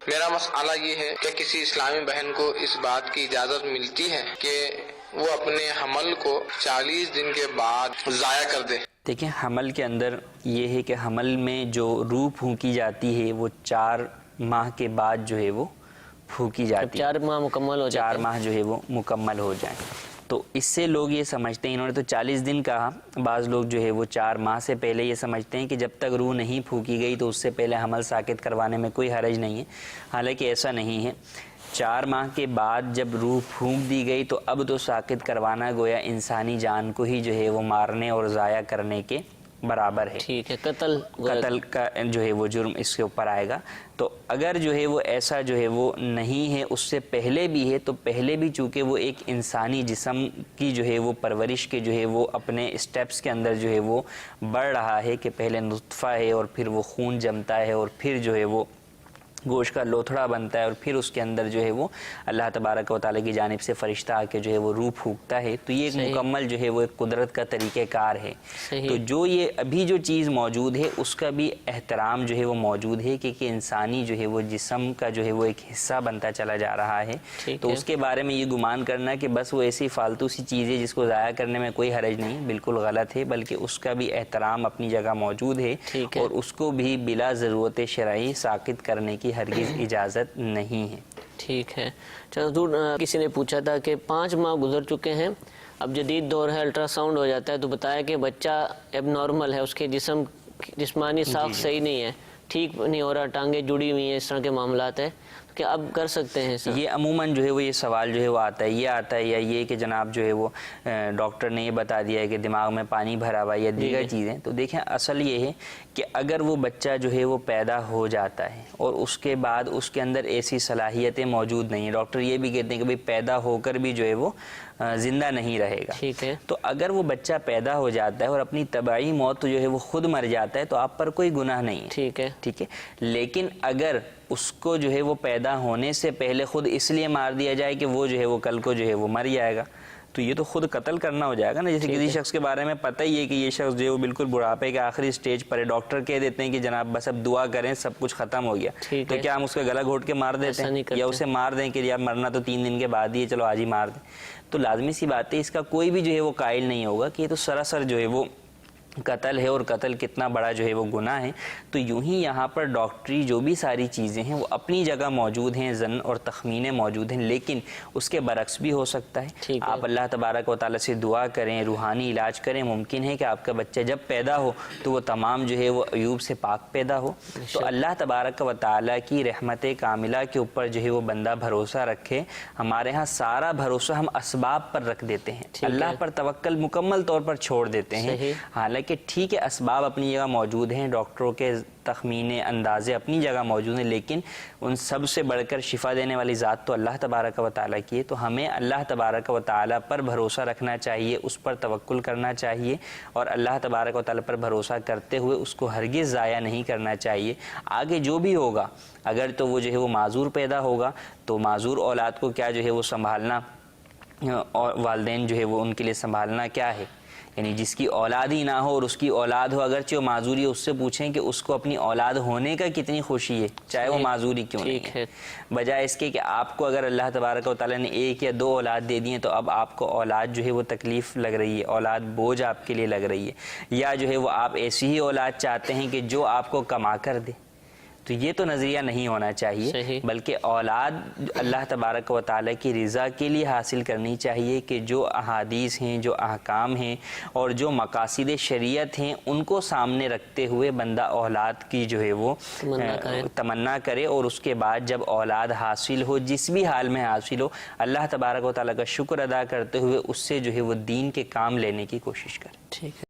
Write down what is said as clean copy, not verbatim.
میرا مسئلہ یہ ہے کہ کسی اسلامی بہن کو اس بات کی اجازت ملتی ہے کہ وہ اپنے حمل کو 40 دن کے بعد ضائع کر دے؟ دیکھیں، حمل کے اندر یہ ہے کہ حمل میں جو روح پھونکی جاتی ہے وہ 4 ماہ کے بعد جو ہے وہ پھونکی جاتی ہے. 4 ماہ مکمل ہو جائے، 4 ماہ جو ہے وہ مکمل ہو جائیں. تو اس سے لوگ یہ سمجھتے ہیں، انہوں نے تو 40 دن کہا، بعض لوگ جو ہے وہ 4 ماہ سے پہلے یہ سمجھتے ہیں کہ جب تک روح نہیں پھونکی گئی تو اس سے پہلے حمل ساقط کروانے میں کوئی حرج نہیں ہے. حالانکہ ایسا نہیں ہے. 4 ماہ کے بعد جب روح پھونک دی گئی تو اب تو ساقط کروانا گویا انسانی جان کو ہی جو ہے وہ مارنے اور ضائع کرنے کے برابر ہے. ٹھیک ہے، قتل کا جو ہے وہ جرم اس کے اوپر آئے گا. تو اگر جو ہے وہ ایسا جو ہے وہ نہیں ہے، اس سے پہلے بھی ہے، تو پہلے بھی چونکہ وہ ایک انسانی جسم کی جو ہے وہ پرورش کے جو ہے وہ اپنے اسٹیپس کے اندر جو ہے وہ بڑھ رہا ہے کہ پہلے نطفہ ہے اور پھر وہ خون جمتا ہے اور پھر جو ہے وہ گوشت کا لوتھڑا بنتا ہے اور پھر اس کے اندر جو ہے وہ اللہ تبارک و تعالیٰ کی جانب سے فرشتہ آ کے جو ہے وہ روح پھونکتا ہے. تو یہ ایک مکمل جو ہے وہ ایک قدرت کا طریقہ کار ہے. تو جو یہ ابھی جو چیز موجود ہے اس کا بھی احترام جو ہے وہ موجود ہے کہ انسانی جو ہے وہ جسم کا جو ہے وہ ایک حصہ بنتا چلا جا رہا ہے. تو اس کے بارے میں یہ گمان کرنا کہ بس وہ ایسی فالتو سی چیز ہے جس کو ضائع کرنے میں کوئی حرج نہیں، بالکل غلط ہے. بلکہ اس کا بھی احترام اپنی جگہ موجود ہے اور اس کو بھی بلا ضرورت شرعی ساقط کرنے کی ہرگز اجازت نہیں ہے. ٹھیک ہے. چلو حضور، کسی نے پوچھا تھا کہ 5 ماہ گزر چکے ہیں، اب جدید دور ہے، الٹرا ساؤنڈ ہو جاتا ہے تو بتایا کہ بچہ اب نارمل ہے، اس کے جسمانی ساخت صحیح نہیں ہے، ٹھیک نہیں ہو رہا، ٹانگیں جڑی ہوئی ہیں، اس طرح کے معاملات ہیں، کہ اب کر سکتے ہیں سر؟ یہ عموماً جو ہے وہ یہ سوال جو ہے وہ آتا ہے، یہ آتا ہے یا یہ کہ جناب جو ہے وہ ڈاکٹر نے یہ بتا دیا ہے کہ دماغ میں پانی بھرا ہوا یا دیگر چیزیں. تو دیکھیں، اصل یہ ہے کہ اگر وہ بچہ جو ہے وہ پیدا ہو جاتا ہے اور اس کے بعد اس کے اندر ایسی صلاحیتیں موجود نہیں ہیں، ڈاکٹر یہ بھی کہتے ہیں کہ پیدا ہو کر بھی جو ہے وہ زندہ نہیں رہے گا. ٹھیک ہے. تو اگر وہ بچہ پیدا ہو جاتا ہے اور اپنی طبعی موت جو ہے وہ خود مر جاتا ہے تو آپ پر کوئی گناہ نہیں ہے. ٹھیک ہے. ٹھیک ہے. لیکن اگر اس کو جو ہے وہ پیدا ہونے سے پہلے خود اس لیے مار دیا جائے کہ وہ جو ہے وہ کل کو جو ہے وہ مر جائے گا، تو یہ تو خود قتل کرنا ہو جائے گا نا. جیسے کسی شخص کے بارے میں پتہ ہی ہے کہ یہ شخص جو ہے وہ بالکل بڑھاپے کے آخری سٹیج پر ہے، ڈاکٹر کہہ دیتے ہیں کہ جناب بس اب دعا کریں سب کچھ ختم ہو گیا، تو کیا ہم اس کا گلا گھونٹ کے مار دیتے ہیں یا اسے مار دیں کہ یار مرنا تو 3 دن کے بعد ہی ہے، چلو آج ہی مار دیں؟ تو لازمی سی بات ہے اس کا کوئی بھی جو ہے وہ قائل نہیں ہوگا کہ یہ تو سراسر جو ہے وہ قتل ہے اور قتل کتنا بڑا جو ہے وہ گناہ ہے. تو یوں ہی یہاں پر ڈاکٹری جو بھی ساری چیزیں ہیں وہ اپنی جگہ موجود ہیں، ظن اور تخمینے موجود ہیں، لیکن اس کے برعکس بھی ہو سکتا ہے. آپ اللہ تبارک و تعالیٰ سے دعا کریں، روحانی علاج کریں، ممکن ہے کہ آپ کا بچہ جب پیدا ہو تو وہ تمام جو ہے وہ عیوب سے پاک پیدا ہو. تو اللہ تبارک و تعالیٰ کی رحمت کاملہ کے اوپر جو ہے وہ بندہ بھروسہ رکھے. ہمارے ہاں سارا بھروسہ ہم اسباب پر رکھ دیتے ہیں، اللہ پر توکل مکمل طور پر چھوڑ دیتے ہیں. حالانکہ کہ ٹھیک ہے اسباب اپنی جگہ موجود ہیں، ڈاکٹروں کے تخمینے اندازے اپنی جگہ موجود ہیں، لیکن ان سب سے بڑھ کر شفا دینے والی ذات تو اللہ تبارک و تعالیٰ کی ہے. تو ہمیں اللہ تبارک و تعالیٰ پر بھروسہ رکھنا چاہیے، اس پر توکل کرنا چاہیے اور اللہ تبارک و تعالیٰ پر بھروسہ کرتے ہوئے اس کو ہرگز ضائع نہیں کرنا چاہیے. آگے جو بھی ہوگا، اگر تو وہ جو ہے وہ معذور پیدا ہوگا تو معذور اولاد کو کیا جو ہے وہ سنبھالنا، اور والدین جو ہے وہ ان کے لیے سنبھالنا کیا ہے، یعنی جس کی اولاد ہی نہ ہو اور اس کی اولاد ہو، اگرچہ وہ معذوری ہے، اس سے پوچھیں کہ اس کو اپنی اولاد ہونے کا کتنی خوشی ہے، چاہے وہ معذوری کیوں نہیں ہے. بجائے اس کے کہ آپ کو اگر اللہ تبارک و تعالیٰ نے 1 یا 2 اولاد دے دی ہیں تو اب آپ کو اولاد جو ہے وہ تکلیف لگ رہی ہے، اولاد بوجھ آپ کے لیے لگ رہی ہے، یا جو ہے وہ آپ ایسی ہی اولاد چاہتے ہیں کہ جو آپ کو کما کر دے. تو یہ تو نظریہ نہیں ہونا چاہیے، بلکہ اولاد اللہ تبارک و تعالیٰ کی رضا کے لیے حاصل کرنی چاہیے کہ جو احادیث ہیں، جو احکام ہیں اور جو مقاصد شریعت ہیں ان کو سامنے رکھتے ہوئے بندہ اولاد کی جو ہے وہ تمنا کرے، اور اس کے بعد جب اولاد حاصل ہو، جس بھی حال میں حاصل ہو، اللہ تبارک و تعالیٰ کا شکر ادا کرتے ہوئے اس سے جو ہے وہ دین کے کام لینے کی کوشش کرے. ٹھیک ہے.